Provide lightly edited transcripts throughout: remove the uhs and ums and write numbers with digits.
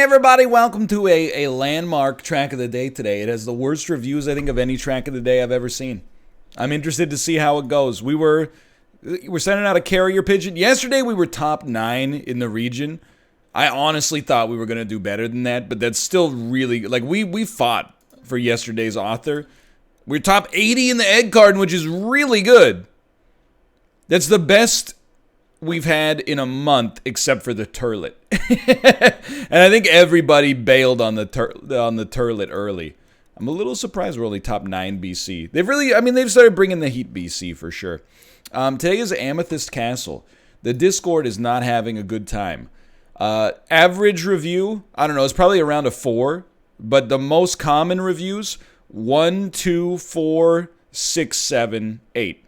everybody, welcome to a landmark track of the day today. It has the worst reviews, I think, of any track of the day I've ever seen. I'm interested to see how it goes. We're sending out a carrier pigeon. Yesterday we were top 9 in the region. I honestly thought we were going to do better than that, but that's still really, like, we fought for yesterday's author. We're top 80 in the egg garden, which is really good. That's the best we've had in a month, except for the turlet. And I think everybody bailed on the turlet early. I'm a little surprised we're only top 9 BC. They've started bringing the heat BC for sure. Today is Amethyst Castle. The Discord is not having a good time. Average review, I don't know, it's probably around a 4. But the most common reviews, 1, 2, 4, 6, 7, 8.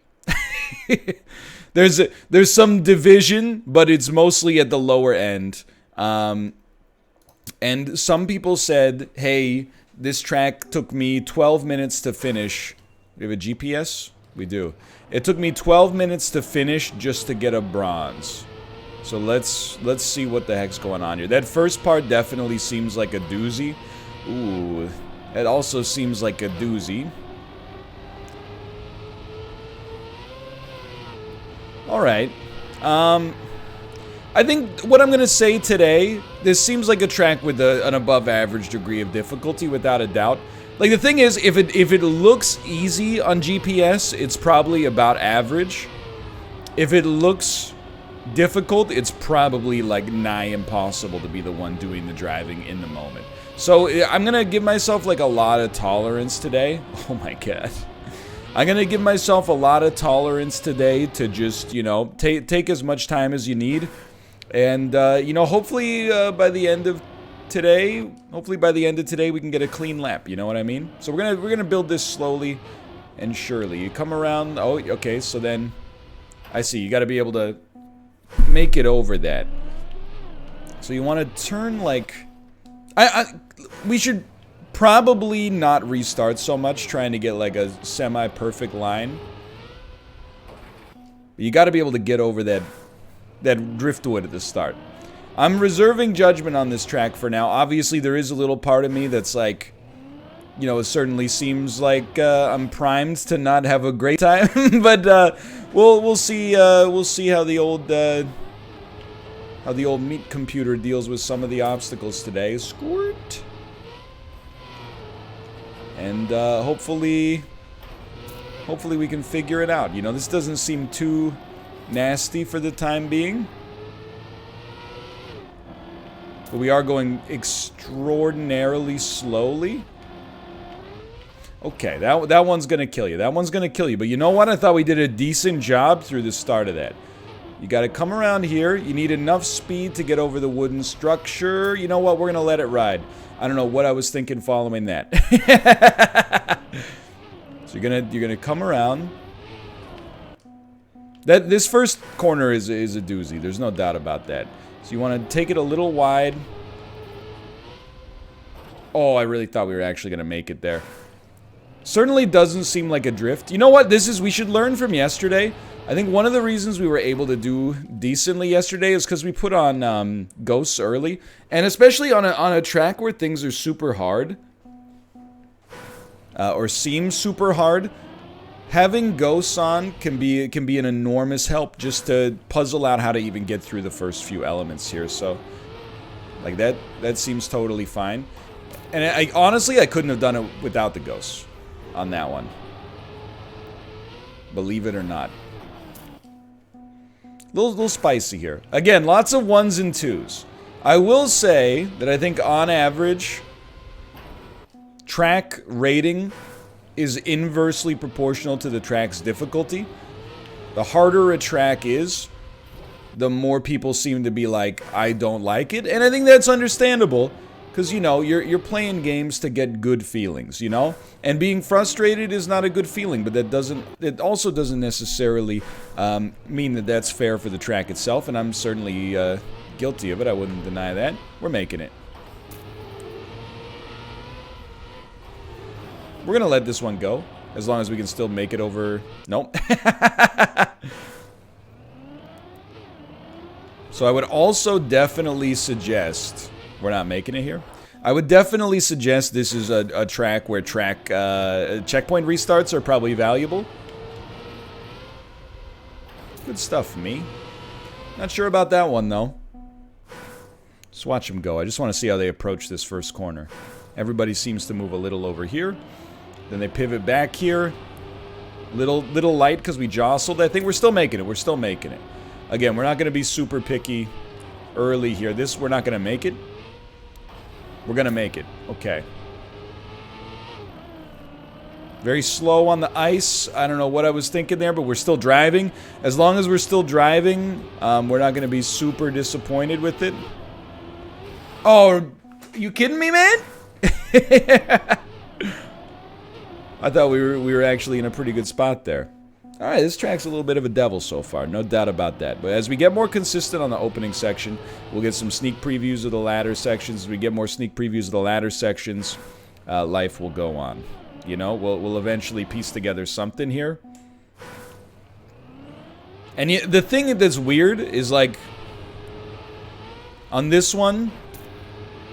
There's some division, but it's mostly at the lower end. And some people said, hey, this track took me 12 minutes to finish. We have a GPS? We do. It took me 12 minutes to finish just to get a bronze. So let's see what the heck's going on here. That first part definitely seems like a doozy. Ooh, it also seems like a doozy. Alright. I think what I'm going to say today, this seems like a track with an above average degree of difficulty, without a doubt. Like, the thing is, if it looks easy on GPS, it's probably about average. If it looks difficult, it's probably like nigh impossible to be the one doing the driving in the moment. So I'm going to give myself like a lot of tolerance today. Oh my god. I'm going to give myself a lot of tolerance today to just, you know, take as much time as you need. And, you know, hopefully by the end of today, we can get a clean lap. You know what I mean? So we're gonna build this slowly and surely. You come around. Oh, okay. So then I see. You got to be able to make it over that. So you want to turn like... we should probably not restart so much, trying to get like a semi-perfect line. You got to be able to get over that driftwood at the start. I'm reserving judgment on this track for now. Obviously, there is a little part of me that's like, you know, it certainly seems like I'm primed to not have a great time. But we'll see how the old meat computer deals with some of the obstacles today. Squirt. And hopefully we can figure it out. You know, this doesn't seem too nasty for the time being. But we are going extraordinarily slowly. Okay, that one's gonna kill you. That one's gonna kill you. But you know what? I thought we did a decent job through the start of that. You gotta come around here. You need enough speed to get over the wooden structure. You know what? We're gonna let it ride. I don't know what I was thinking following that. So you're gonna come around. This first corner is a doozy. There's no doubt about that. So you want to take it a little wide. Oh, I really thought we were actually gonna make it there. Certainly doesn't seem like a drift. You know what? We should learn from yesterday. I think one of the reasons we were able to do decently yesterday is because we put on ghosts early, and especially on a track where things are super hard, or seem super hard. Having ghosts on can be an enormous help just to puzzle out how to even get through the first few elements here. So, like that seems totally fine. And honestly, I couldn't have done it without the ghosts on that one. Believe it or not. Little spicy here. Again, lots of 1s and 2s. I will say that I think on average, track rating is inversely proportional to the track's difficulty. The harder a track is, the more people seem to be like, I don't like it. And I think that's understandable. Because, you know, you're playing games to get good feelings, you know? And being frustrated is not a good feeling, but it also doesn't necessarily mean that that's fair for the track itself, and I'm certainly guilty of it, I wouldn't deny that. We're making it. We're gonna let this one go, as long as we can still make it over... Nope. So I would also definitely suggest We're not making it here. I would definitely suggest this is a track where checkpoint restarts are probably valuable. Good stuff, me. Not sure about that one, though. Just watch them go. I just want to see how they approach this first corner. Everybody seems to move a little over here. Then they pivot back here. Little light because we jostled. I think we're still making it. We're still making it. Again, we're not going to be super picky early here. This, we're not going to make it. We're going to make it. Okay. Very slow on the ice. I don't know what I was thinking there, but we're still driving. As long as we're still driving, we're not going to be super disappointed with it. Oh, are you kidding me, man? I thought we were actually in a pretty good spot there. All right, this track's a little bit of a devil so far, no doubt about that. But as we get more consistent on the opening section, we'll get some sneak previews of the latter sections. As we get more sneak previews of the latter sections, life will go on. You know, we'll eventually piece together something here. And the thing that's weird is, like, on this one,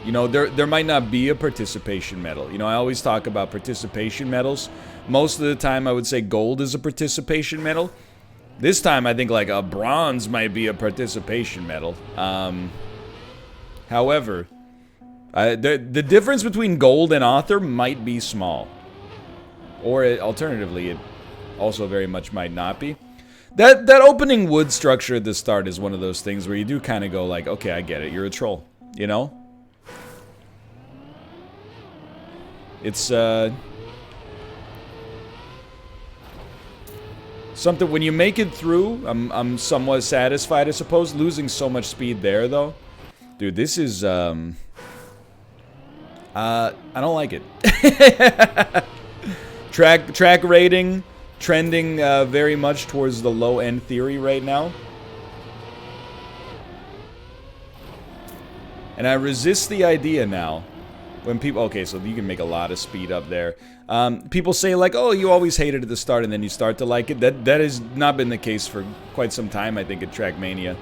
you know, there might not be a participation medal. You know, I always talk about participation medals. Most of the time, I would say gold is a participation medal. This time, I think, like, a bronze might be a participation medal. However, the difference between gold and author might be small. Or, alternatively, it also very much might not be. That opening wood structure at the start is one of those things where you do kind of go like, okay, I get it, you're a troll, you know? It's, something, when you make it through, I'm somewhat satisfied, I suppose. Losing so much speed there, though. Dude, this is, I don't like it. Track rating trending very much towards the low end theory right now. And I resist the idea now when people, okay, so you can make a lot of speed up there. People say like, oh, you always hate it at the start and then you start to like it. That has not been the case for quite some time, I think, at Trackmania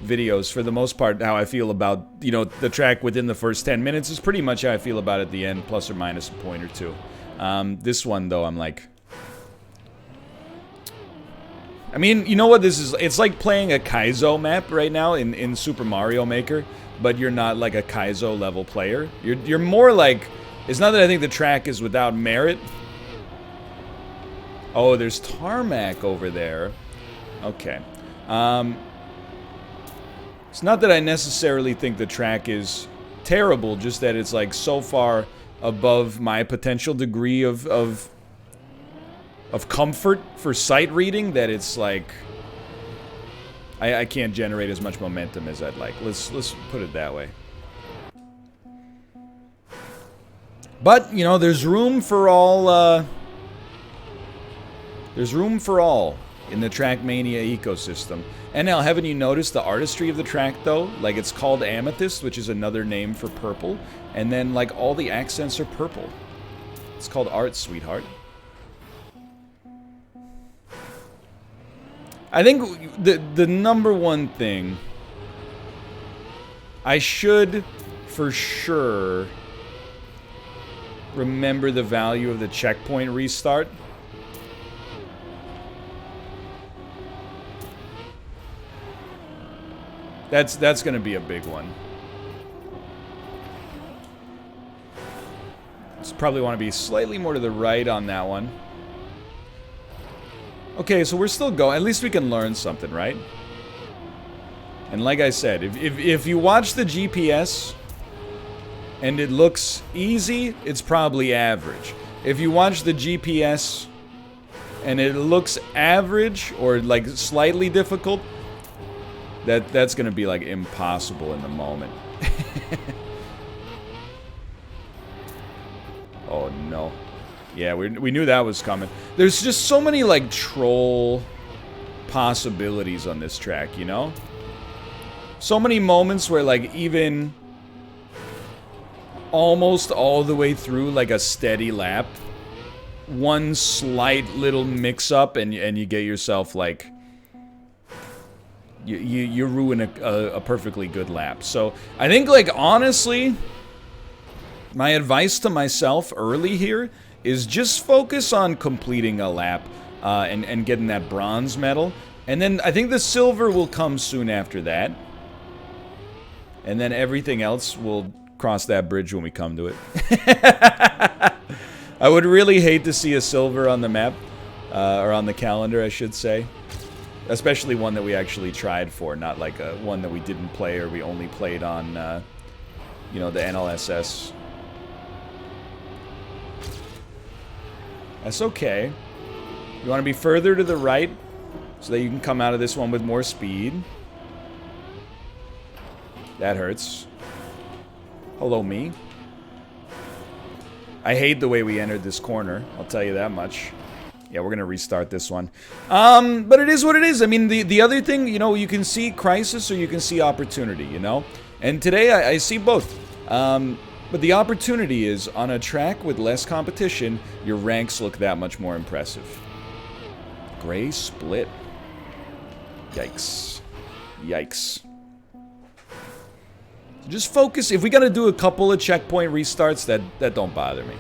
videos. For the most part, how I feel about, you know, the track within the first 10 minutes is pretty much how I feel about it at the end, plus or minus a point or two. This one, though, I'm like... I mean, you know what this is? It's like playing a Kaizo map right now in Super Mario Maker, but you're not like a Kaizo level player. You're more like... It's not that I think the track is without merit. Oh, there's tarmac over there. Okay. It's not that I necessarily think the track is terrible, just that it's like so far above my potential degree of comfort for sight reading that it's like I can't generate as much momentum as I'd like. Let's put it that way. But, you know, there's room for all in the Trackmania ecosystem. And now, haven't you noticed the artistry of the track, though? Like, it's called Amethyst, which is another name for purple. And then, like, all the accents are purple. It's called art, sweetheart. I think the number one thing... I should, for sure, remember the value of the checkpoint restart. That's gonna be a big one. Just probably want to be slightly more to the right on that one. Okay, so we're still going. At least we can learn something, right? And like I said, if you watch the GPS and it looks easy, it's probably average. If you watch the GPS and it looks average or like slightly difficult, that's gonna be like impossible in the moment. Oh no. Yeah, we knew that was coming. There's just so many like troll possibilities on this track, you know? So many moments where like even almost all the way through like a steady lap, one slight little mix up and you get yourself like you ruin a perfectly good lap. So I think, like, honestly, my advice to myself early here is just focus on completing a lap and getting that bronze medal. And then I think the silver will come soon after that. And then everything else will cross that bridge when we come to it. I would really hate to see a silver on the map, or on the calendar, I should say. Especially one that we actually tried for, not like one that we didn't play or we only played on, you know, the NLSS. That's okay. You want to be further to the right so that you can come out of this one with more speed. That hurts. Hello, me. I hate the way we entered this corner, I'll tell you that much. Yeah, we're gonna restart this one. But it is what it is. I mean, the other thing, you know, you can see crisis or you can see opportunity, you know? And today I see both. But the opportunity is, on a track with less competition, your ranks look that much more impressive. Gray split. Yikes. Yikes. Just focus. If we gotta do a couple of checkpoint restarts, that don't bother me.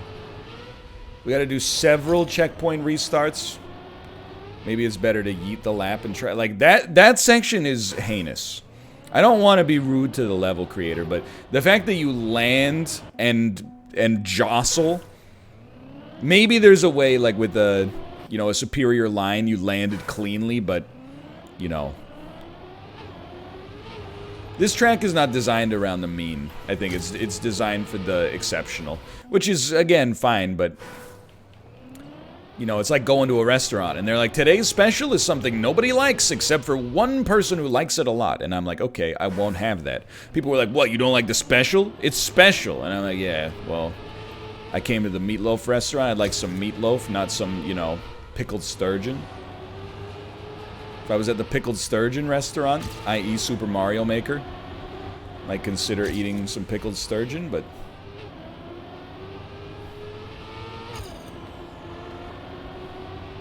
We gotta do several checkpoint restarts. Maybe it's better to yeet the lap and try. Like, that section is heinous. I don't want to be rude to the level creator, but the fact that you land and jostle. Maybe there's a way, like with a, you know, a superior line, you landed cleanly, but, you know. This track is not designed around the mean. I think it's designed for the exceptional, which is, again, fine, but, you know, it's like going to a restaurant and they're like, today's special is something nobody likes except for one person who likes it a lot. And I'm like, okay, I won't have that. People were like, what, you don't like the special? It's special. And I'm like, yeah, well, I came to the meatloaf restaurant. I'd like some meatloaf, not some, you know, pickled sturgeon. If I was at the pickled sturgeon restaurant, i.e. Super Mario Maker, might consider eating some pickled sturgeon, but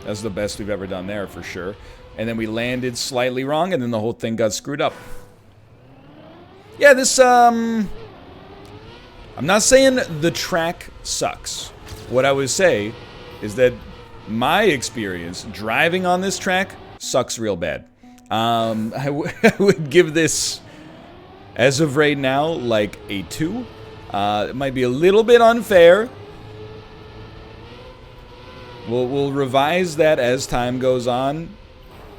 that's the best we've ever done there, for sure. And then we landed slightly wrong, and then the whole thing got screwed up. Yeah, this, I'm not saying the track sucks. What I would say is that my experience driving on this track sucks real bad. I would give this, as of right now, like a 2. It might be a little bit unfair. We'll revise that as time goes on,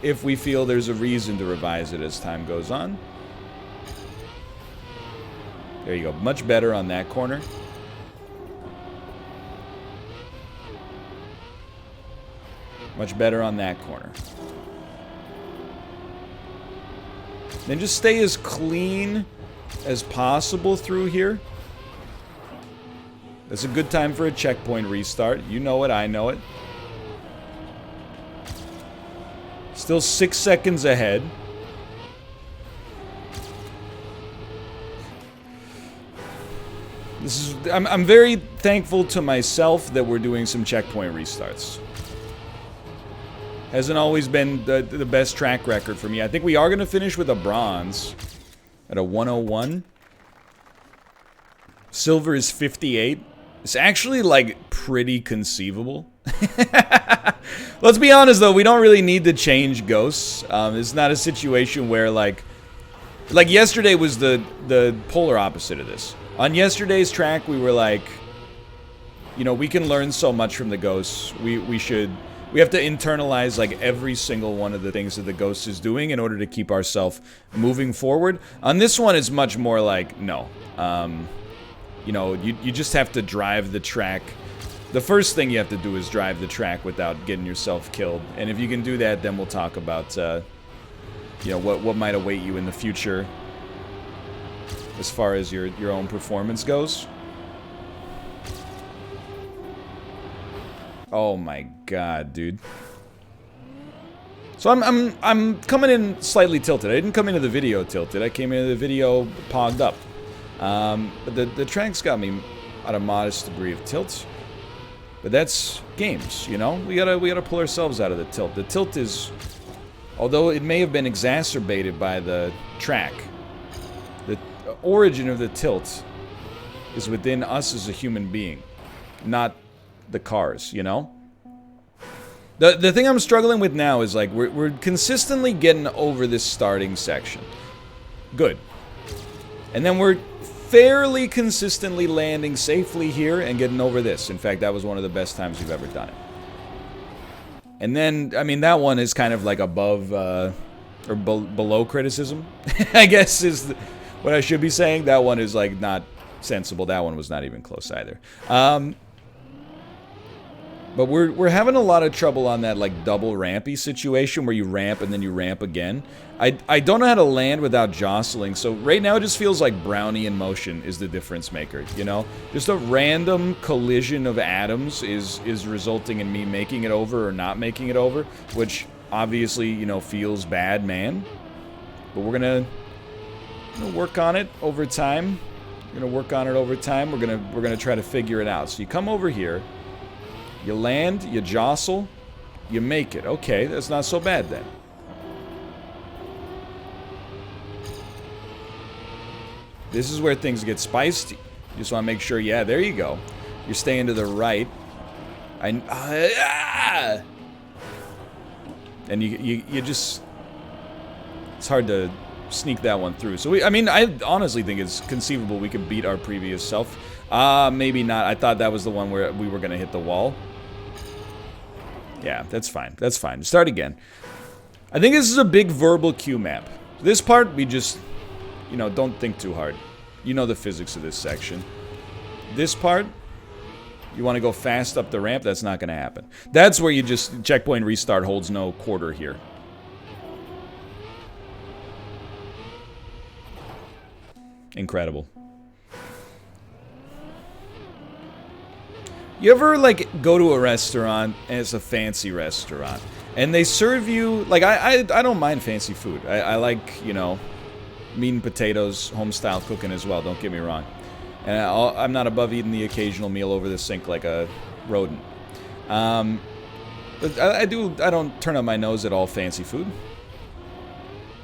if we feel there's a reason to revise it as time goes on. There you go. Much better on that corner. Much better on that corner. Then just stay as clean as possible through here. That's a good time for a checkpoint restart. You know it, I know it. Still 6 seconds ahead. This is, I'm very thankful to myself that we're doing some checkpoint restarts. Hasn't always been the best track record for me. I think we are going to finish with a bronze at a 101. Silver is 58. It's actually, like, pretty conceivable. Let's be honest, though. We don't really need to change ghosts. It's not a situation where, like yesterday was the polar opposite of this. On yesterday's track, we were like, you know, we can learn so much from the ghosts. We have to internalize, like, every single one of the things that the ghost is doing in order to keep ourselves moving forward. On this one, it's much more like, no. You know, you just have to drive the track. The first thing you have to do is drive the track without getting yourself killed. And if you can do that, then we'll talk about, you know, what might await you in the future as far as your own performance goes. Oh my god, dude. So I'm coming in slightly tilted. I didn't come into the video tilted. I came into the video pogged up. But the track's got me at a modest degree of tilt. But that's games, you know? We gotta pull ourselves out of the tilt. The tilt is Although it may have been exacerbated by the track. The origin of the tilt is within us as a human being, not the cars, you know? The thing I'm struggling with now is, like, we're consistently getting over this starting section. Good. And then we're fairly consistently landing safely here and getting over this. In fact, that was one of the best times we've ever done it. And then, I mean, that one is kind of like above, or below criticism, I guess is what I should be saying. That one is, like, not sensible. That one was not even close either. But we're having a lot of trouble on that, like, double rampy situation where you ramp and then you ramp again. I don't know how to land without jostling, so right now it just feels like brownie in motion is the difference maker, you know? Just a random collision of atoms is resulting in me making it over or not making it over, which obviously, you know, feels bad, man. But we're gonna work on it over time. We're gonna work on it over time. We're gonna try to figure it out. So you come over here, you land, you jostle, you make it. Okay, that's not so bad then. This is where things get spiced. You just want to make sure, yeah, there you go. You're staying to the right. And you just... It's hard to sneak that one through. So, I mean, I honestly think it's conceivable we could beat our previous self. Maybe not. I thought that was the one where we were going to hit the wall. Yeah, that's fine. That's fine. Start again. I think this is a big verbal cue map. This part, we just... You know, don't think too hard. You know the physics of this section. This part, you want to go fast up the ramp, that's not going to happen. That's where you just, checkpoint restart holds no quarter here. Incredible. You ever, like, go to a restaurant, and it's a fancy restaurant, and they serve you, like, I don't mind fancy food. I like, you know... meat and potatoes, home-style cooking as well, don't get me wrong. And I'm not above eating the occasional meal over the sink like a rodent. But I don't turn up my nose at all fancy food.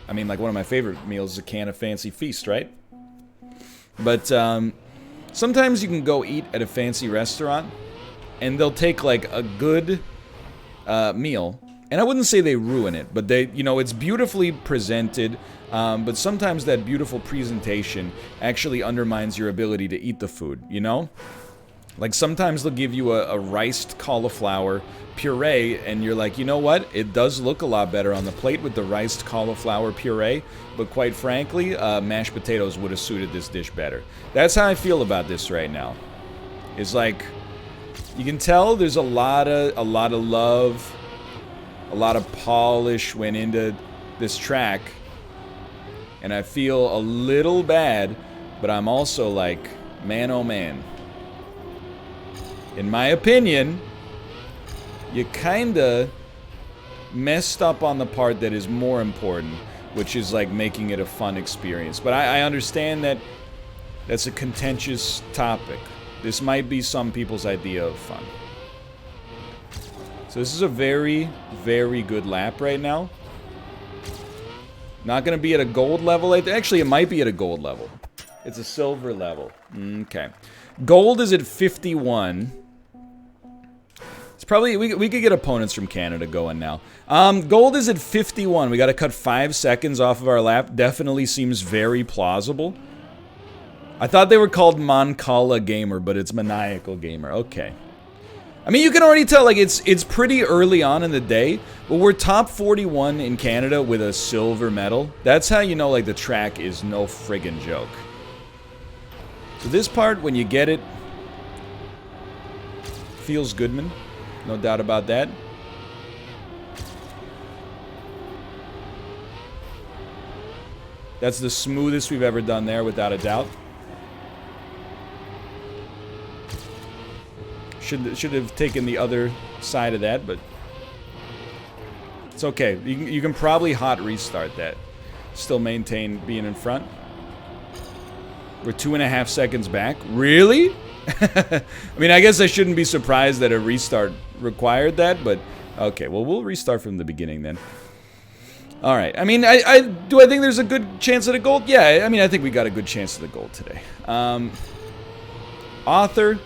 I mean, like, one of my favorite meals is a can of Fancy Feast, right? But sometimes you can go eat at a fancy restaurant, and they'll take, like, a good meal, and I wouldn't say they ruin it, but they, you know, it's beautifully presented, but sometimes that beautiful presentation actually undermines your ability to eat the food, you know? Like, sometimes they'll give you a riced cauliflower puree, and you're like, you know what? It does look a lot better on the plate with the riced cauliflower puree, but quite frankly, mashed potatoes would have suited this dish better. That's how I feel about this right now. It's like, you can tell there's a lot of love, a lot of polish went into this track, and I feel a little bad, but I'm also like, man oh man. In my opinion, you kinda messed up on the part that is more important, which is like making it a fun experience. But I understand that that's a contentious topic. This might be some people's idea of fun. So this is a very, very good lap right now. Not going to be at a gold level. Actually, it might be at a gold level. It's a silver level. Okay. Gold is at 51. It's probably... We could get opponents from Canada going now. Gold is at 51. We got to cut 5 seconds off of our lap. Definitely seems very plausible. I thought they were called Mancala Gamer, but it's Maniacal Gamer. Okay. I mean, you can already tell, like, it's pretty early on in the day, but we're top 41 in Canada with a silver medal. That's how you know, like, the track is no friggin' joke. So this part, when you get it, feels Goodman. No doubt about that. That's the smoothest we've ever done there, without a doubt. Should have taken the other side of that, but it's okay. You can probably hot restart that. Still maintain being in front. We're 2.5 seconds back. Really? I mean, I guess I shouldn't be surprised that a restart required that, but okay. Well, we'll restart from the beginning then. All right. I mean, do I think there's a good chance at a gold? Yeah. I mean, I think we got a good chance at the gold today. Author.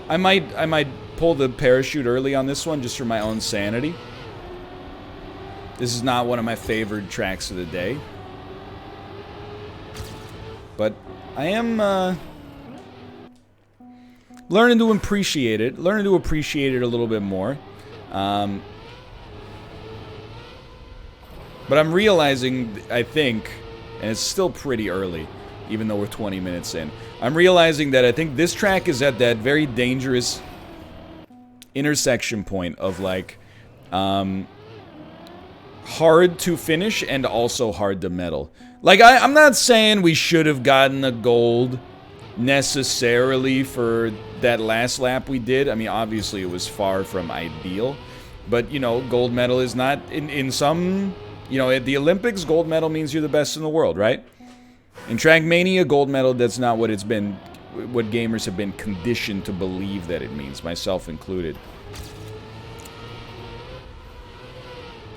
I might pull the parachute early on this one just for my own sanity. This is not one of my favored tracks of the day. But I am learning to appreciate it. Learning to appreciate it a little bit more. But I'm realizing, I think, and it's still pretty early, even though we're 20 minutes in. I'm realizing that I think this track is at that very dangerous intersection point of, like, hard to finish and also hard to medal. Like, I'm not saying we should have gotten a gold necessarily for that last lap we did. I mean, obviously it was far from ideal. But, you know, gold medal is not, in some... You know, at the Olympics, gold medal means you're the best in the world, right? In Trackmania, gold medal, that's not what it's been, what gamers have been conditioned to believe that it means, myself included.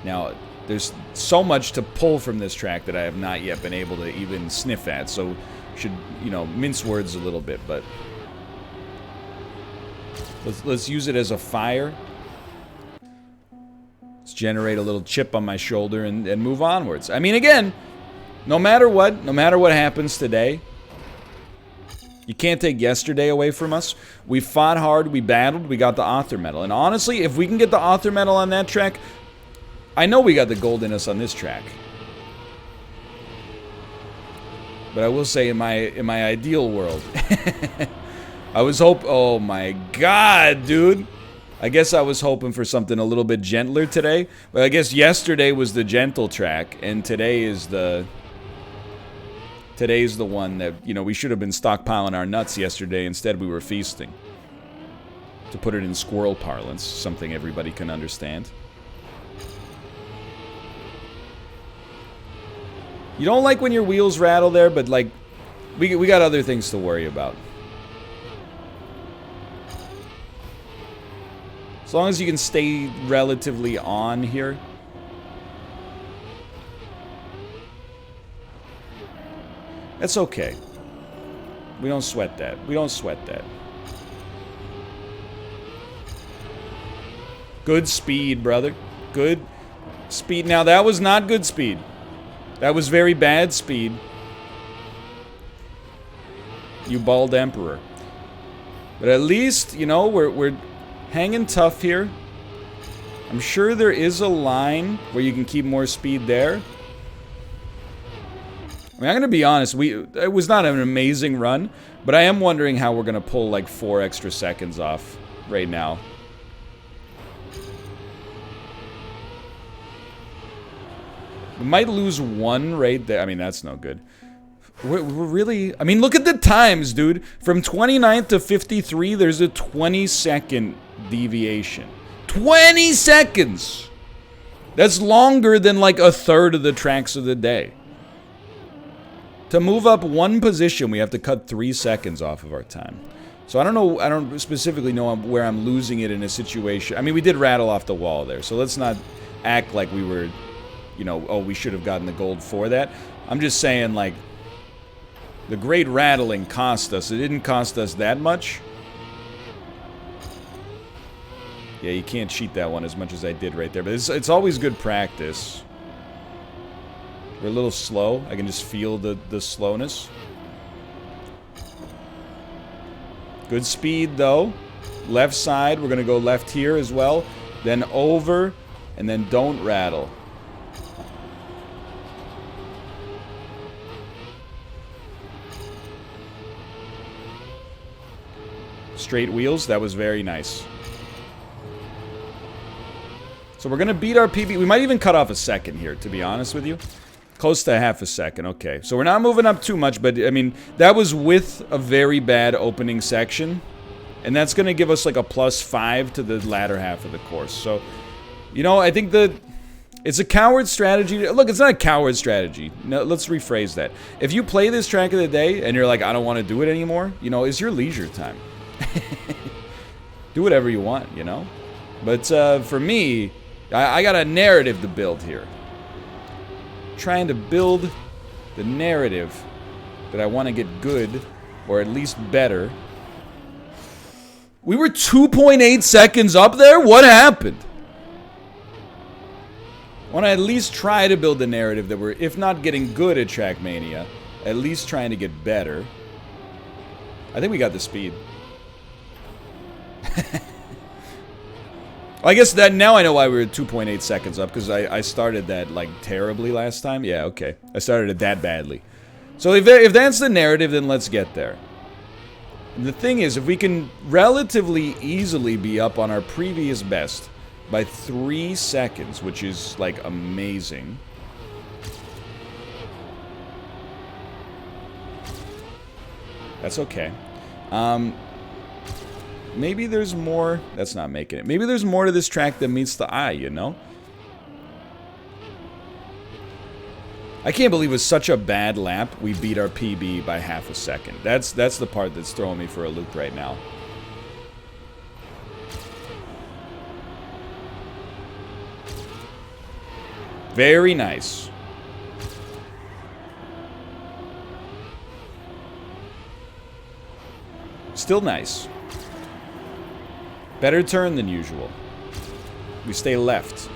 Now, there's so much to pull from this track that I have not yet been able to even sniff at, so should, you know, mince words a little bit, but let's use it as a fire. Let's generate a little chip on my shoulder and move onwards. I mean, again, no matter what happens today, you can't take yesterday away from us. We fought hard, we battled, we got the author medal. And honestly, if we can get the author medal on that track, I know we got the gold in us on this track. But I will say in my ideal world, I was oh my god, dude. I guess I was hoping for something a little bit gentler today. But I guess yesterday was the gentle track, and today's the one that, you know, we should have been stockpiling our nuts yesterday. Instead, we were feasting. To put it in squirrel parlance, something everybody can understand. You don't like when your wheels rattle there, but, like, we got other things to worry about. As long as you can stay relatively on here. That's okay. We don't sweat that. We don't sweat that. Good speed, brother. Good speed. Now, that was not good speed. That was very bad speed. You bald emperor. But at least, you know, we're hanging tough here. I'm sure there is a line where you can keep more speed there. I mean, I'm gonna be honest, it was not an amazing run, but I am wondering how we're gonna pull like 4 extra seconds off right now. We might lose 1 right there. I mean, that's no good. We're really... I mean, look at the times, dude. From 29th to 53, there's a 20-second deviation. 20 seconds! That's longer than like a third of the tracks of the day. To move up 1 position, we have to cut 3 seconds off of our time. So I don't know, I don't specifically know where I'm losing it in a situation. I mean, we did rattle off the wall there, so let's not act like we were, you know, oh, we should have gotten the gold for that. I'm just saying, like, the great rattling cost us. It didn't cost us that much. Yeah, you can't cheat that one as much as I did right there. But it's always good practice. We're a little slow. I can just feel the slowness. Good speed, though. Left side. We're going to go left here as well. Then over. And then don't rattle. Straight wheels. That was very nice. So we're going to beat our PB. We might even cut off a second here, to be honest with you. Close to half a second. Okay. So we're not moving up too much, but, I mean, that was with a very bad opening section. And that's going to give us, like, a +5 to the latter half of the course. So, you know, I think it's a coward strategy. Look, it's not a coward strategy. No, let's rephrase that. If you play this track of the day and you're like, I don't want to do it anymore, you know, it's your leisure time. Do whatever you want, you know? But for me, I got a narrative to build here. Trying to build the narrative that I want to get good, or at least better. We were 2.8 seconds up there? What happened? I want to at least try to build the narrative that we're, if not getting good at Trackmania, at least trying to get better. I think we got the speed. I guess that now I know why we were 2.8 seconds up, because I started that, like, terribly last time. Yeah, okay. I started it that badly. So if that's the narrative, then let's get there. And the thing is, if we can relatively easily be up on our previous best by 3 seconds, which is, like, amazing. That's okay. Maybe there's more. That's not making it. Maybe there's more to this track than meets the eye, you know? I can't believe it was such a bad lap we beat our PB by half a second. That's the part that's throwing me for a loop right now. Very nice. Still nice. Better turn than usual. We stay left.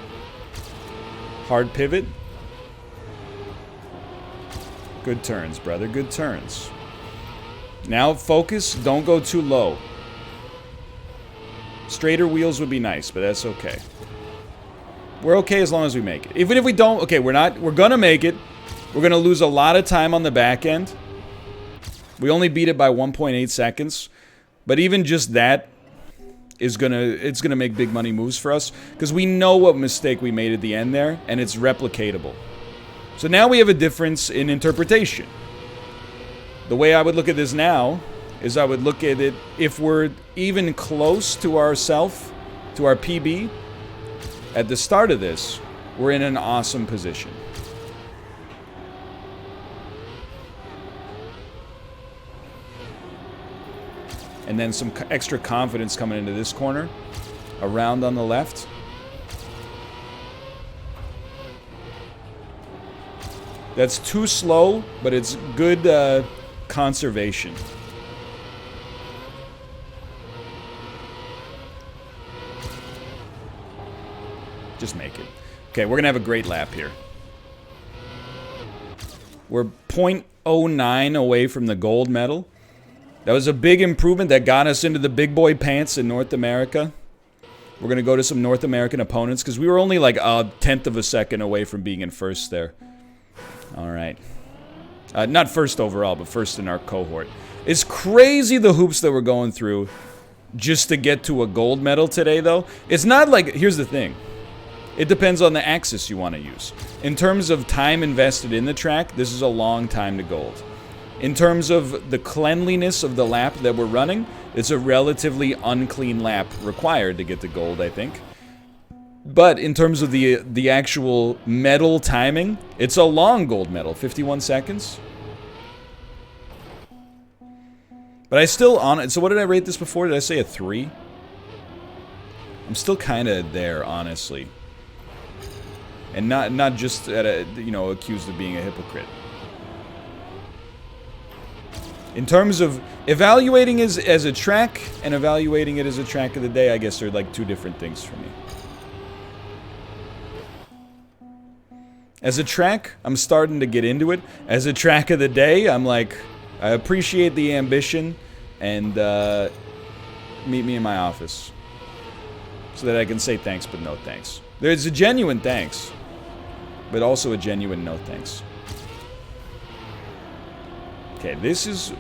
Hard pivot. Good turns, brother. Good turns. Now focus. Don't go too low. Straighter wheels would be nice, but that's okay. We're okay as long as we make it. Even if we don't, okay, we're gonna make it. We're gonna lose a lot of time on the back end. We only beat it by 1.8 seconds. But even just that is it's gonna make big money moves for us, because we know what mistake we made at the end there, and it's replicatable. So now we have a difference in interpretation. The way I would look at this now is I would look at it, if we're even close to ourself, to our PB, at the start of this, we're in an awesome position. And then some extra confidence coming into this corner. Around on the left. That's too slow, but it's good conservation. Just make it. Okay, we're going to have a great lap here. We're 0.09 away from the gold medal. That was a big improvement that got us into the big boy pants in North America. We're going to go to some North American opponents, because we were only like a 1/10 of a second away from being in first there. All right. Not first overall, but first in our cohort. It's crazy the hoops that we're going through just to get to a gold medal today, though. It's not like, here's the thing. It depends on the axis you want to use. In terms of time invested in the track, this is a long time to gold. In terms of the cleanliness of the lap that we're running, it's a relatively unclean lap required to get to gold, I think. But in terms of the actual medal timing, it's a long gold medal, 51 seconds. But I still on it. So what did I rate this before? Did I say a 3? I'm still kind of there, honestly. And not just at a, you know, accused of being a hypocrite. In terms of evaluating it as a track and evaluating it as a track of the day, I guess they're like two different things for me. As a track, I'm starting to get into it. As a track of the day, I'm like, I appreciate the ambition, and meet me in my office so that I can say thanks but no thanks. There's a genuine thanks, but also a genuine no thanks. Okay, this is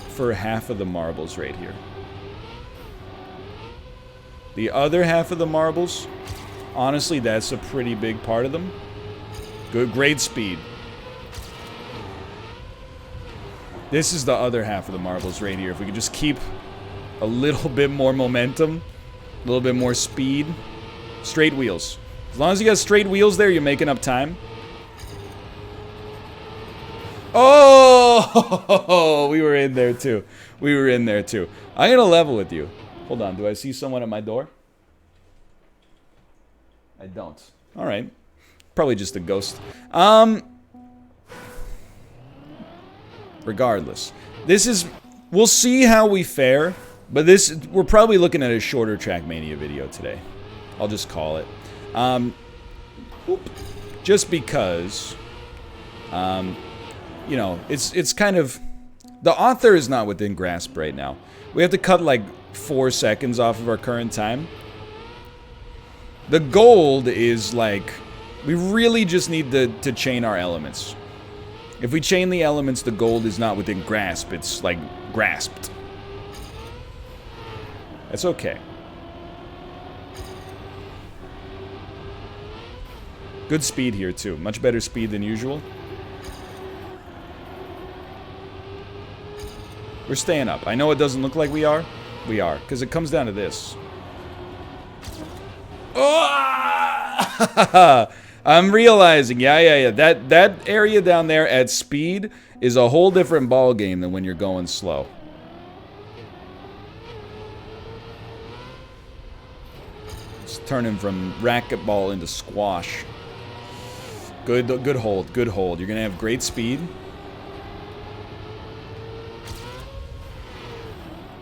for half of the marbles right here. The other half of the marbles, honestly, that's a pretty big part of them. Good, great speed. This is the other half of the marbles right here. If we could just keep a little bit more momentum, a little bit more speed. Straight wheels. As long as you got straight wheels there, you're making up time. Oh, we were in there too. We were in there too. I'm gonna level with you. Hold on, do I see someone at my door? I don't. All right. Probably just a ghost. Regardless. This is... We'll see how we fare. But this... We're probably looking at a shorter Trackmania video today. I'll just call it. Just because... you know, it's kind of... The author is not within grasp right now. We have to cut like 4 seconds off of our current time. The gold is like... We really just need to chain our elements. If we chain the elements, the gold is not within grasp. It's like grasped. That's okay. Good speed here too. Much better speed than usual. We're staying up. I know it doesn't look like we are. We are. Because it comes down to this. Oh! I'm realizing. Yeah. That area down there at speed is a whole different ball game than when you're going slow. It's turning from racquetball into squash. Good hold. Good hold. You're going to have great speed.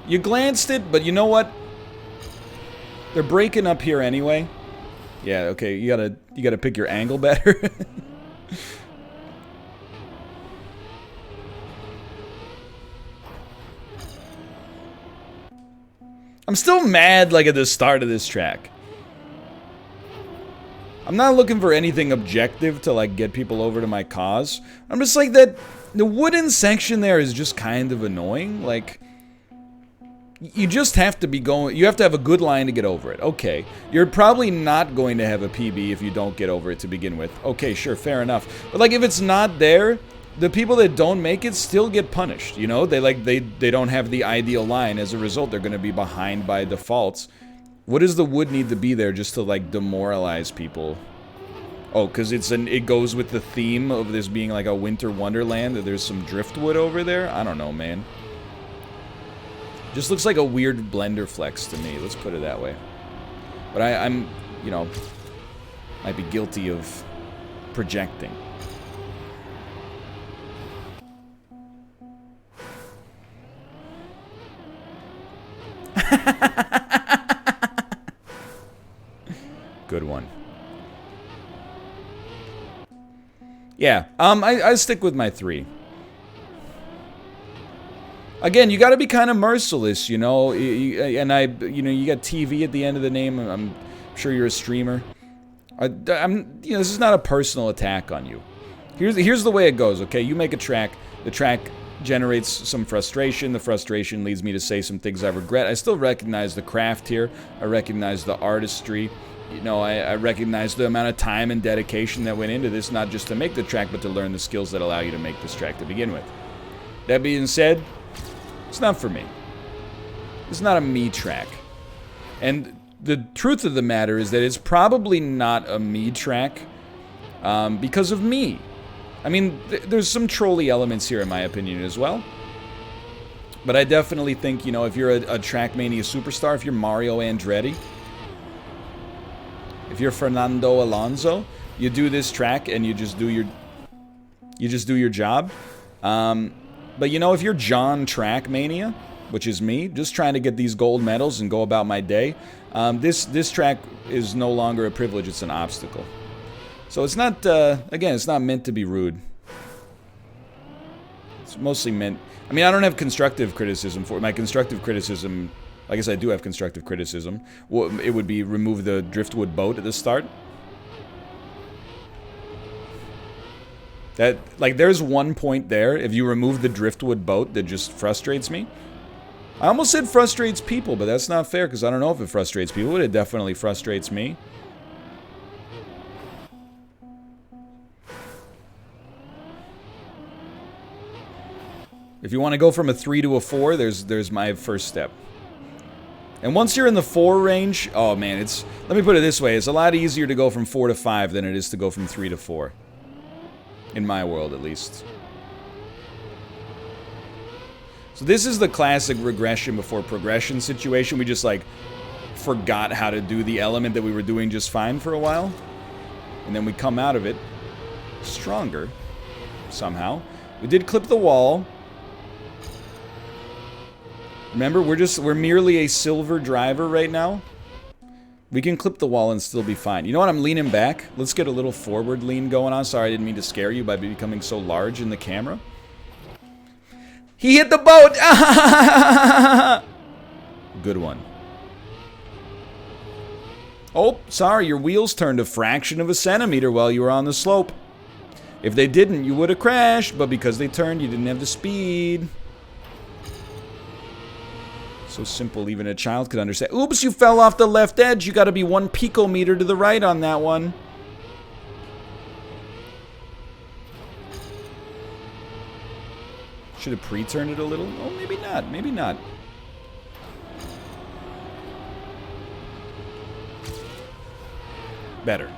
You glanced it, but you know what? They're breaking up here anyway. Yeah, okay, you gotta pick your angle better. I'm still mad, like, at the start of this track. I'm not looking for anything objective to, like, get people over to my cause. I'm just like, that... The wooden section there is just kind of annoying, like... You just have to be going... You have to have a good line to get over it. Okay. You're probably not going to have a PB if you don't get over it to begin with. Okay, sure, fair enough. But, like, if it's not there, the people that don't make it still get punished, you know? They don't have the ideal line. As a result, they're going to be behind by default. What does the wood need to be there just to, like, demoralize people? Oh, because it goes with the theme of this being, like, a winter wonderland, that there's some driftwood over there? I don't know, man. Just looks like a weird blender flex to me, let's put it that way. But I'm, you know, might be guilty of projecting. Good one. Yeah, I stick with my 3. Again, you got to be kind of merciless, you know. You got TV at the end of the name. I'm sure you're a streamer. You know, this is not a personal attack on you. Here's the way it goes. Okay, you make a track. The track generates some frustration. The frustration leads me to say some things I regret. I still recognize the craft here. I recognize the artistry. You know, I recognize the amount of time and dedication that went into this, not just to make the track, but to learn the skills that allow you to make this track to begin with. That being said, it's not for me. It's not a me track. And the truth of the matter is that it's probably not a me track because of me. I mean, there's some trolly elements here in my opinion as well. But I definitely think, you know, if you're a Trackmania superstar, if you're Mario Andretti, if you're Fernando Alonso, you do this track and you just do your job. But you know, if you're John Trackmania, which is me, just trying to get these gold medals and go about my day, this track is no longer a privilege, it's an obstacle. So it's not, again, it's not meant to be rude. It's mostly meant... I mean, I don't have constructive criticism for it. My constructive criticism... I guess I do have constructive criticism. Well, it would be remove the driftwood boat at the start. That, like, there's one point there, if you remove the driftwood boat, that just frustrates me. I almost said frustrates people, but that's not fair, because I don't know if it frustrates people, but it definitely frustrates me. If you want to go from a 3 to a 4, there's my first step. And once you're in the 4 range, oh man, it's... Let me put it this way, it's a lot easier to go from 4 to 5 than it is to go from 3 to 4. In my world, at least. So this is the classic regression before progression situation. We just, like, forgot how to do the element that we were doing just fine for a while. And then we come out of it stronger, somehow. We did clip the wall. Remember, we're merely a silver driver right now. We can clip the wall and still be fine. You know what? I'm leaning back. Let's get a little forward lean going on. Sorry, I didn't mean to scare you by becoming so large in the camera. He hit the boat! Good one. Oh, sorry, your wheels turned a fraction of a centimeter while you were on the slope. If they didn't, you would have crashed, but because they turned, you didn't have the speed. So simple, even a child could understand. Oops, you fell off the left edge. You got to be 1 picometer to the right on that one. Should have pre-turned it a little. Oh, maybe not. Maybe not. Better.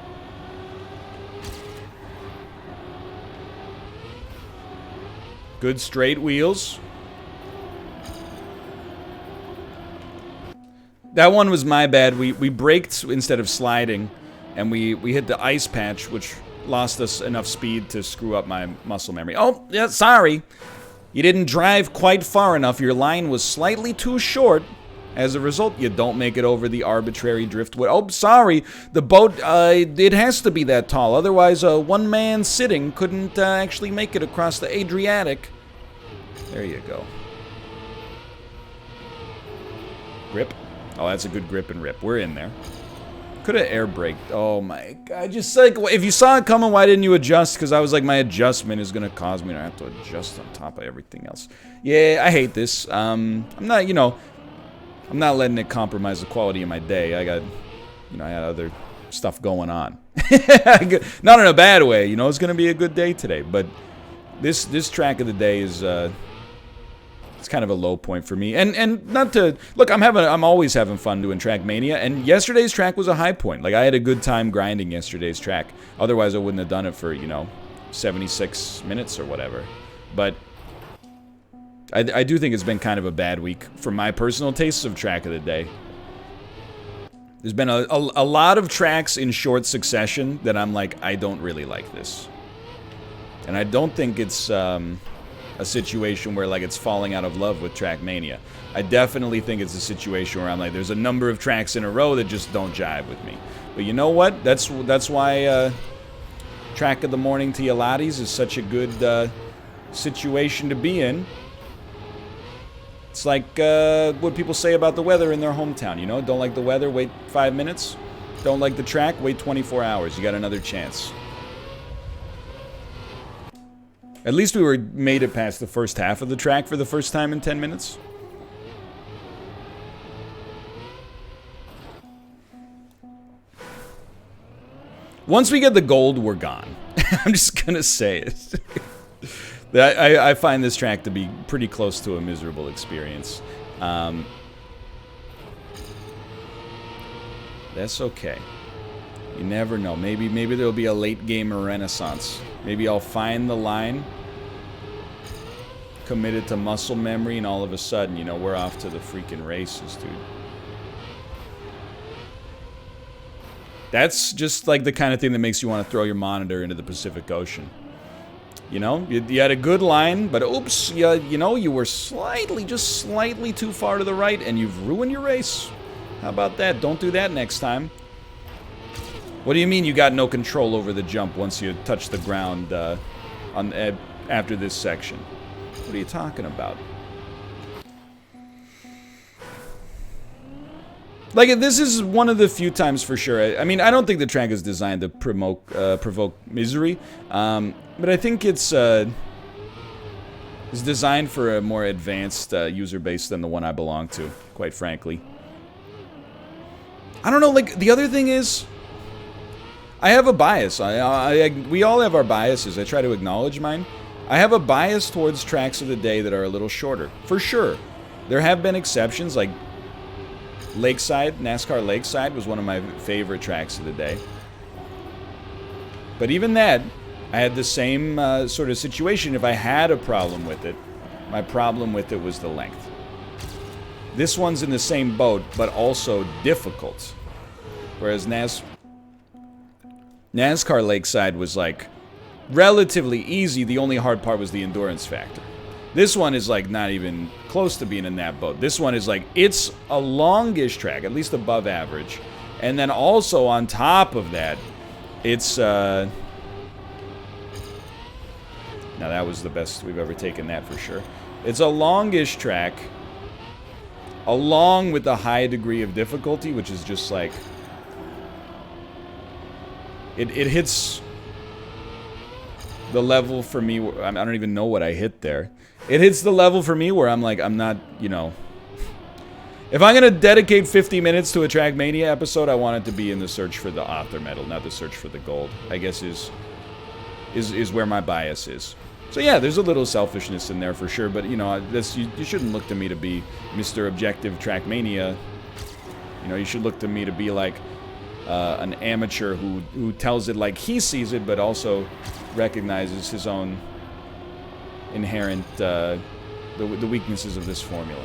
Good straight wheels. That one was my bad. We braked instead of sliding, and we hit the ice patch, which lost us enough speed to screw up my muscle memory. Oh, yeah, sorry. You didn't drive quite far enough. Your line was slightly too short. As a result, you don't make it over the arbitrary driftwood. Oh, sorry. The boat, it has to be that tall. Otherwise, one man sitting couldn't actually make it across the Adriatic. There you go. Grip. Oh, that's a good grip and rip. We're in there. Could have air braked. Oh my god. Just like, if you saw it coming, why didn't you adjust? Because I was like, my adjustment is going to cause me to have to adjust on top of everything else. Yeah, I hate this. I'm not, you know, I'm not letting it compromise the quality of my day. I got, you know, I had other stuff going on. Not in a bad way, you know, it's going to be a good day today. But this track of the day is, it's kind of a low point for me. And not to, look, I'm always having fun doing Trackmania, and yesterday's track was a high point. Like, I had a good time grinding yesterday's track. Otherwise, I wouldn't have done it for, you know, 76 minutes or whatever. But I do think it's been kind of a bad week for my personal tastes of track of the day. There's been a lot of tracks in short succession that I'm like, I don't really like this. And I don't think it's a situation where, like, it's falling out of love with Trackmania. I definitely think it's a situation where I'm like, there's a number of tracks in a row that just don't jive with me. But you know what? That's why Track of the Morning to Yalatis is such a good situation to be in. It's like what people say about the weather in their hometown, you know? Don't like the weather, wait 5 minutes. Don't like the track, wait 24 hours. You got another chance. At least we made it past the first half of the track for the first time in 10 minutes. Once we get the gold, we're gone. I'm just gonna say it. I find this track to be pretty close to a miserable experience. That's okay. You never know. Maybe there'll be a late gamer renaissance. Maybe I'll find the line, committed to muscle memory, and all of a sudden, you know, we're off to the freaking races, dude. That's just like the kind of thing that makes you want to throw your monitor into the Pacific Ocean. You know, you had a good line, but oops, you know, you were just slightly too far to the right, and you've ruined your race. How about that? Don't do that next time. What do you mean you got no control over the jump once you touch the ground after this section? What are you talking about? Like, this is one of the few times for sure. I mean, I don't think the track is designed to provoke misery, but I think it's designed for a more advanced user base than the one I belong to, quite frankly. I don't know, like, the other thing is, I have a bias. We all have our biases. I try to acknowledge mine. I have a bias towards tracks of the day that are a little shorter, for sure. There have been exceptions, like Lakeside, NASCAR Lakeside was one of my favorite tracks of the day. But even that, I had the same sort of situation. If I had a problem with it, my problem with it was the length. This one's in the same boat, but also difficult. Whereas NASCAR Lakeside was like relatively easy. The only hard part was the endurance factor. This one is like not even close to being in that boat. This one is like, it's a longish track, at least above average. And then also on top of that, it's, now that was the best we've ever taken that for sure. It's a longish track, along with a high degree of difficulty, which is just like, it hits the level for me, I don't even know what I hit there. It hits the level for me where I'm like, I'm not, you know, if I'm going to dedicate 50 minutes to a Trackmania episode, I want it to be in the search for the author medal, not the search for the gold, I guess is where my bias is. So yeah, there's a little selfishness in there for sure, but you know, this, you shouldn't look to me to be Mr. Objective Trackmania. You know, you should look to me to be like an amateur who tells it like he sees it, but also recognizes his own inherent the weaknesses of this formula.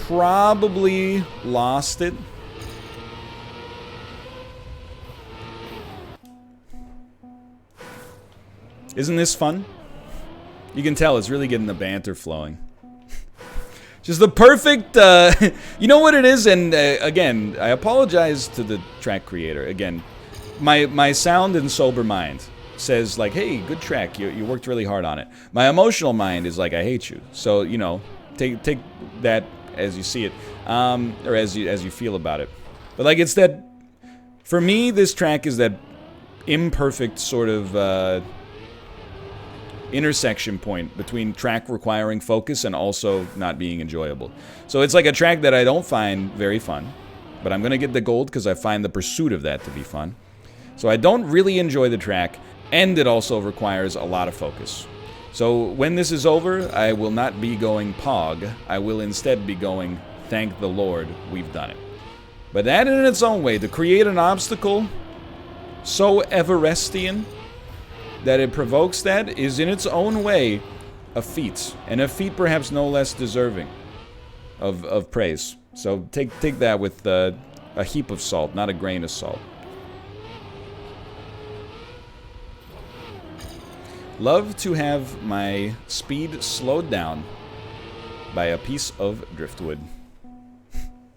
Probably lost it. Isn't this fun? You can tell it's really getting the banter flowing. Just the perfect, you know what it is? And again, I apologize to the track creator. Again, my sound and sober mind says like, hey, good track, you worked really hard on it. My emotional mind is like, I hate you. So, you know, take that as you see it, or as you feel about it. But like, it's that, for me, this track is that imperfect sort of intersection point between track requiring focus and also not being enjoyable. So it's like a track that I don't find very fun, but I'm gonna get the gold because I find the pursuit of that to be fun. So I don't really enjoy the track, and it also requires a lot of focus. So when this is over, I will not be going pog. I will instead be going, thank the Lord, we've done it. But that in its own way, to create an obstacle so Everestian that it provokes that, is in its own way a feat. And a feat perhaps no less deserving of praise. So take that with a heap of salt, not a grain of salt. Love to have my speed slowed down by a piece of driftwood.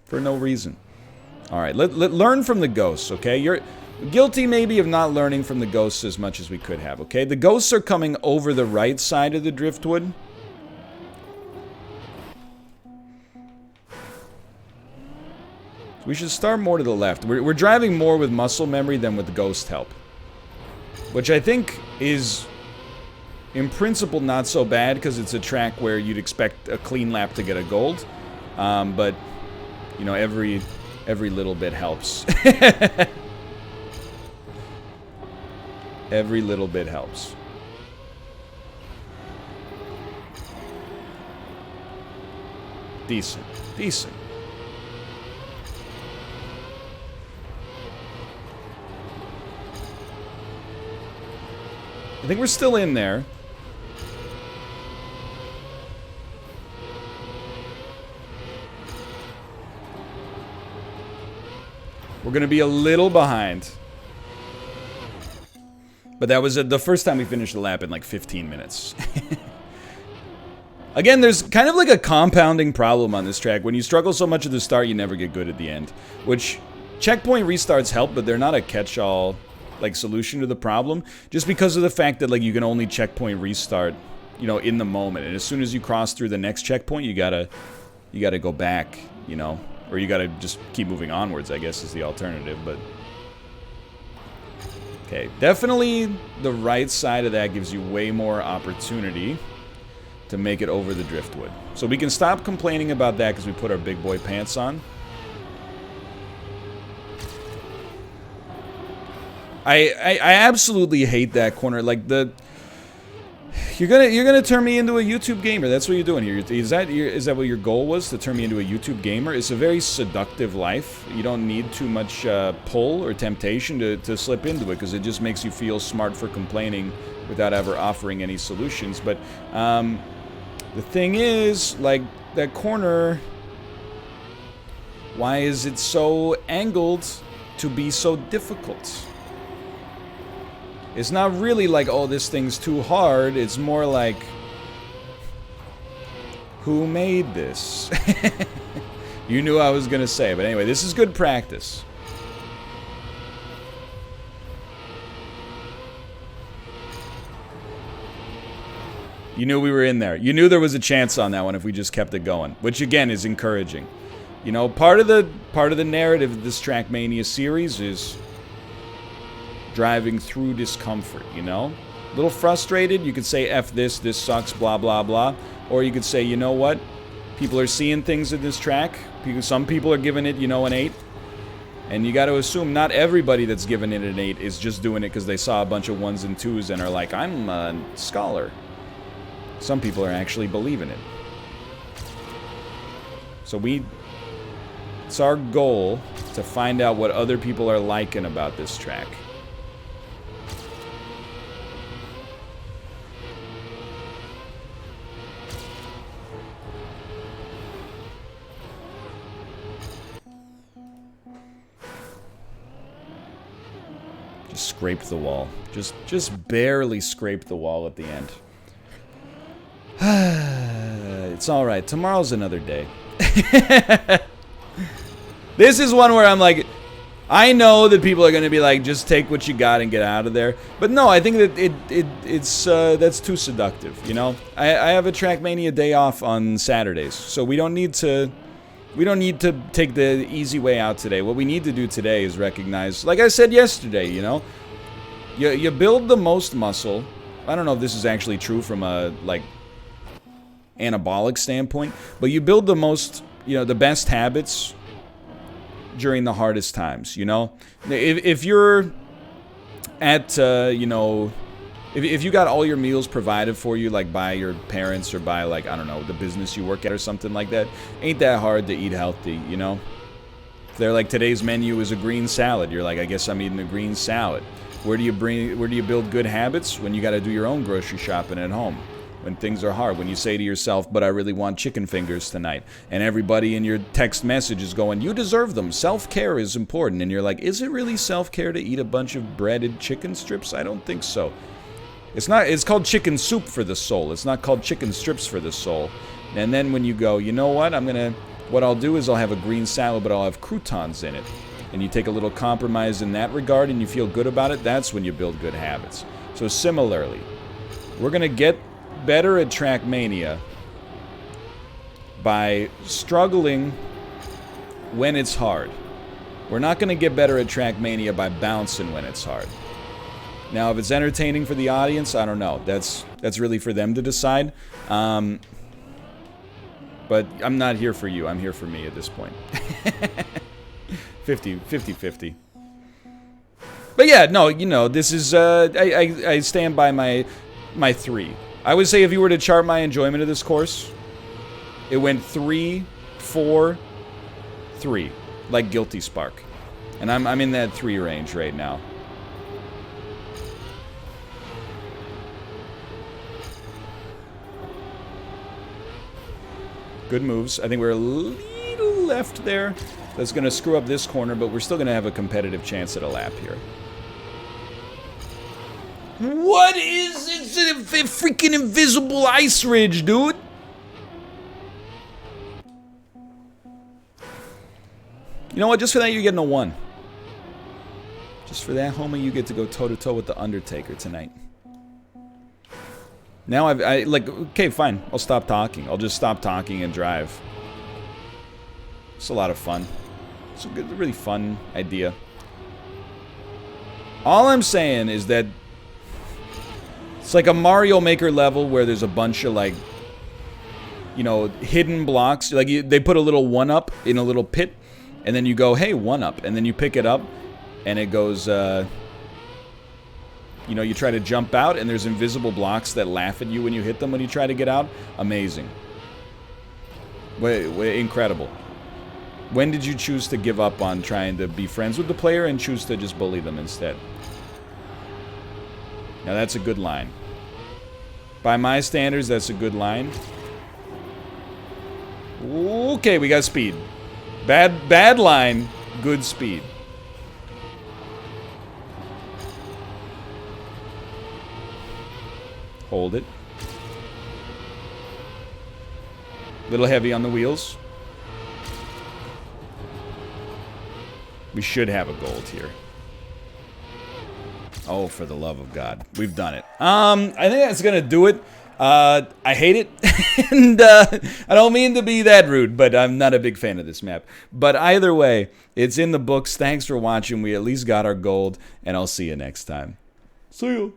For no reason. Alright, learn from the ghosts, okay? You're guilty maybe of not learning from the ghosts as much as we could have, okay? The ghosts are coming over the right side of the driftwood. We should start more to the left. We're driving more with muscle memory than with ghost help. Which I think is, in principle, not so bad, because it's a track where you'd expect a clean lap to get a gold. But, you know, every little bit helps. Every little bit helps. Decent. Decent. I think we're still in there. We're going to be a little behind. But that was the first time we finished the lap in like 15 minutes. Again, there's kind of like a compounding problem on this track. When you struggle so much at the start, you never get good at the end. Which, checkpoint restarts help, but they're not a catch-all like solution to the problem. Just because of the fact that like you can only checkpoint restart, you know, in the moment. And as soon as you cross through the next checkpoint, you gotta go back, you know. Or you gotta just keep moving onwards, I guess, is the alternative, but... Okay, definitely the right side of that gives you way more opportunity to make it over the driftwood. So we can stop complaining about that because we put our big boy pants on. I absolutely hate that corner. Like you're gonna turn me into a YouTube gamer. That's what you're doing here. Is that what your goal was, to turn me into a YouTube gamer? It's a very seductive life. You don't need too much pull or temptation to slip into it, because it just makes you feel smart for complaining without ever offering any solutions. But the thing is, like, that corner, why is it so angled to be so difficult? It's not really like, oh, this thing's too hard. It's more like, who made this? You knew I was gonna say, but anyway, this is good practice. You knew we were in there. You knew there was a chance on that one if we just kept it going, which again is encouraging. You know, part of the narrative of this Trackmania series is driving through discomfort, you know? A little frustrated, you could say F this sucks, blah, blah, blah. Or you could say, you know what? People are seeing things in this track. Some people are giving it, you know, an 8. And you got to assume not everybody that's giving it an 8 is just doing it because they saw a bunch of 1s and 2s and are like, I'm a scholar. Some people are actually believing it. So it's our goal to find out what other people are liking about this track. Just scraped the wall. Just barely scraped the wall at the end. It's alright. Tomorrow's another day. This is one where I'm like, I know that people are going to be like, just take what you got and get out of there. But no, I think that that's too seductive, you know? I have a Trackmania day off on Saturdays, so we don't need to take the easy way out today. What we need to do today is recognize, like I said yesterday, you know? You build the most muscle. I don't know if this is actually true from a, like, anabolic standpoint, but you build the most, you know, the best habits during the hardest times, you know? If you're at, you know, if you got all your meals provided for you, like, by your parents or by, like, I don't know, the business you work at or something like that, ain't that hard to eat healthy, you know? If they're like, today's menu is a green salad, you're like, I guess I'm eating a green salad. Where do you build good habits? When you got to do your own grocery shopping at home. When things are hard, when you say to yourself, but I really want chicken fingers tonight, and everybody in your text message is going, you deserve them, self-care is important, and you're like, is it really self-care to eat a bunch of breaded chicken strips? I don't think so. It's called chicken soup for the soul, it's not called chicken strips for the soul. And then when you go, you know what, what I'll do is I'll have a green salad, but I'll have croutons in it, and you take a little compromise in that regard, and you feel good about it, that's when you build good habits. So similarly, we're gonna get better at Trackmania by struggling when it's hard. We're not going to get better at Trackmania by bouncing when it's hard. Now, if it's entertaining for the audience, I don't know. That's really for them to decide. But I'm not here for you. I'm here for me at this point. 50-50. But yeah, no, you know, this is, I stand by my 3. I would say if you were to chart my enjoyment of this course, it went 3, 4, 3, like Guilty Spark. And I'm in that 3 range right now. Good moves. I think we're a little left there. That's going to screw up this corner, but we're still going to have a competitive chance at a lap here. What is it? It's a freaking invisible ice ridge, dude. You know what? Just for that, you're getting a 1. Just for that, homie, you get to go toe-to-toe with The Undertaker tonight. Now like, okay, fine. I'll stop talking. I'll just stop talking and drive. It's a lot of fun. It's a good, really fun idea. All I'm saying is that it's like a Mario Maker level where there's a bunch of, like, you know, hidden blocks. Like, they put a little 1-up in a little pit, and then you go, hey, 1-up. And then you pick it up, and it goes, you know, you try to jump out, and there's invisible blocks that laugh at you when you hit them when you try to get out. Amazing. Incredible. When did you choose to give up on trying to be friends with the player and choose to just bully them instead? Now that's a good line. By my standards, that's a good line. Okay, we got speed. Bad line, good speed. Hold it. Little heavy on the wheels. We should have a gold here. Oh, for the love of God. We've done it. I think that's gonna do it. I hate it. And I don't mean to be that rude, but I'm not a big fan of this map. But either way, it's in the books. Thanks for watching. We at least got our gold, and I'll see you next time. See you.